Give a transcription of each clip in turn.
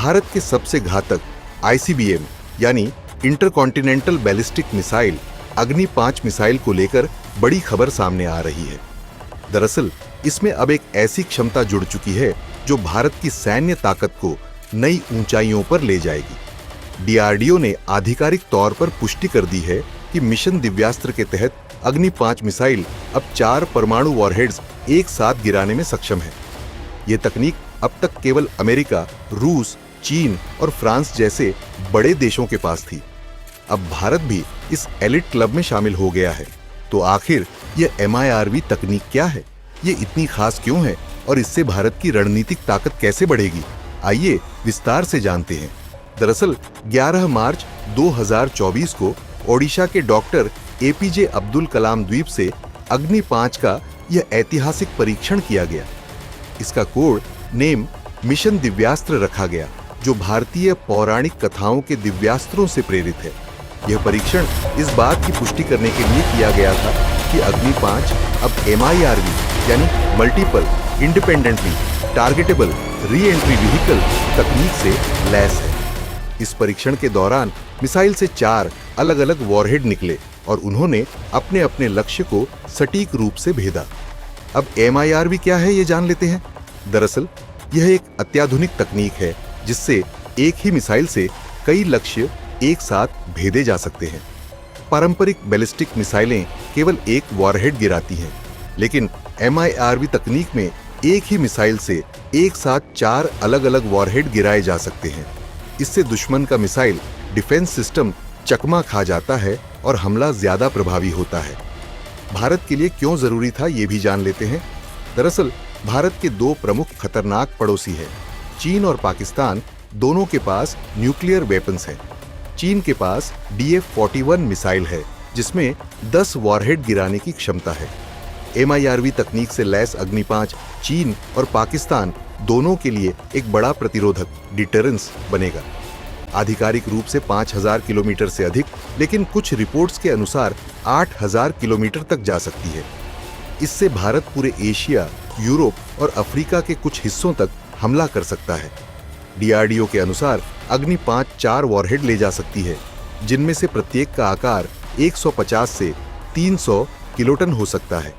भारत के सबसे घातक ICBM यानी इंटरकॉन्टिनेंटल बैलिस्टिक मिसाइल अग्नि 5 मिसाइल को लेकर बड़ी खबर सामने आ रही है। दरअसल इसमें अब एक ऐसी क्षमता जुड़ चुकी है जो भारत की सैन्य ताकत को नई ऊंचाइयों पर ले जाएगी। DRDO ने आधिकारिक तौर पर पुष्टि कर दी है कि मिशन दिव्यास्त्र के तहत अग्नि 5 मिसाइल अब 4 परमाणु वॉरहेड्स एक साथ गिराने में सक्षम है। ये तकनीक अब तक केवल अमेरिका, रूस, चीन और फ्रांस जैसे बड़े देशों के पास थी। अब भारत भी इस एलिट क्लब में शामिल हो गया है। तो आखिर ये MIRV तकनीक क्या है, ये इतनी खास क्यों है और इससे भारत की रणनीतिक ताकत कैसे बढ़ेगी? आइए विस्तार से जानते हैं। दरअसल 11 मार्च 2024 को ओडिशा के डॉक्टर APJ अब्दुल कलाम द्वीप से अग्नि 5 का यह ऐतिहासिक परीक्षण किया गया। इसका कोड नेम मिशन दिव्यास्त्र रखा गया, जो भारतीय पौराणिक कथाओं के दिव्यास्त्रों से प्रेरित है। यह परीक्षण इस बात की पुष्टि करने के लिए किया गया था कि अग्नि 5 अब MIRV यानी multiple independently targetable re entry vehicle तकनीक से लैस है। इस परीक्षण के दौरान मिसाइल से 4 अलग-अलग वॉरहेड निकले और उन्होंने अपने अपने लक्ष्य को सटीक रूप से भेदा। अब MIRV क्या है, ये जान लेते हैं। दरअसल यह एक अत्याधुनिक तकनीक है जिससे एक ही मिसाइल से कई लक्ष्य एक साथ भेदे जा सकते हैं। पारंपरिक बैलिस्टिक मिसाइलें केवल एक वॉरहेड गिराती हैं, लेकिन MIRV तकनीक में एक ही मिसाइल से एक साथ 4 अलग-अलग वॉरहेड गिराए जा सकते हैं। इससे दुश्मन का मिसाइल डिफेंस सिस्टम चकमा खा जाता है और हमला ज्यादा प्रभावी होता है। भारत के लिए क्यों जरूरी था, ये भी जान लेते हैं। दरअसल भारत के 2 प्रमुख खतरनाक पड़ोसी हैं। चीन और पाकिस्तान दोनों के पास न्यूक्लियर वेपन्स हैं। चीन के पास DF-41 मिसाइल है जिसमें 10 वॉरहेड गिराने की क्षमता है। MIRV तकनीक से लैस अग्नि 5 चीन और पाकिस्तान दोनों के लिए एक बड़ा प्रतिरोधक डिटरेंस बनेगा। आधिकारिक रूप से 5000 किलोमीटर से अधिक, लेकिन कुछ रिपोर्ट्स के अनुसार 8000 किलोमीटर तक जा सकती है। इससे भारत पूरे एशिया, यूरोप और अफ्रीका के कुछ हिस्सों तक हमला कर सकता है। DRDO के अनुसार अग्नि 5 4 वॉरहेड ले जा सकती है, जिनमें से प्रत्येक का आकार 150 से 300 किलोटन हो सकता है।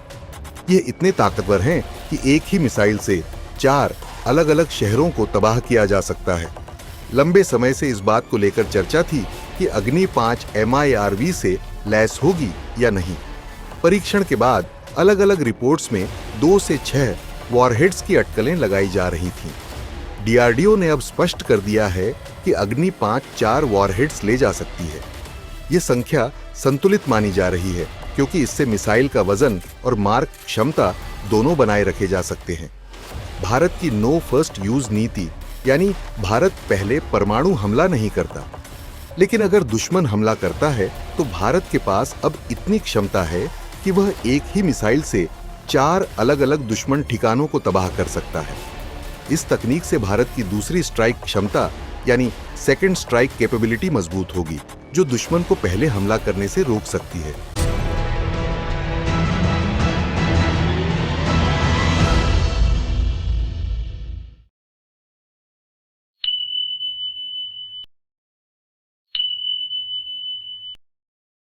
ये इतने ताकतवर हैं कि एक ही मिसाइल से 4 अलग-अलग शहरों को तबाह किया जा सकता है। लंबे समय से इस बात को लेकर चर्चा थी कि अग्नि 5 MIRV से लैस होगी या नहीं। परीक्षण के बाद अलग-अलग रिपोर्ट्स में 2 से 6 वॉरहेड्स की अटकलें लगाई जा रही थीं। DRDO ने अब स्पष्ट कर दिया है कि अग्नि 5 4 वॉरहेड्स ले जा सकती है। ये संख्या संतुलित मानी जा रही है क्योंकि इससे मिसाइल का वजन और मारक क्षमता दोनों बनाए रखे जा सकते हैं। भारत की नो फर्स्ट यूज नीति यानी भारत पहले परमाणु हमला नहीं करता, लेकिन अगर दुश्मन हमला करता है तो भारत के पास अब इतनी क्षमता है कि वह एक ही मिसाइल से 4 अलग-अलग दुश्मन ठिकानों को तबाह कर सकता है। इस तकनीक से भारत की दूसरी स्ट्राइक क्षमता यानी सेकंड स्ट्राइक कैपेबिलिटी मजबूत होगी, जो दुश्मन को पहले हमला करने से रोक सकती है।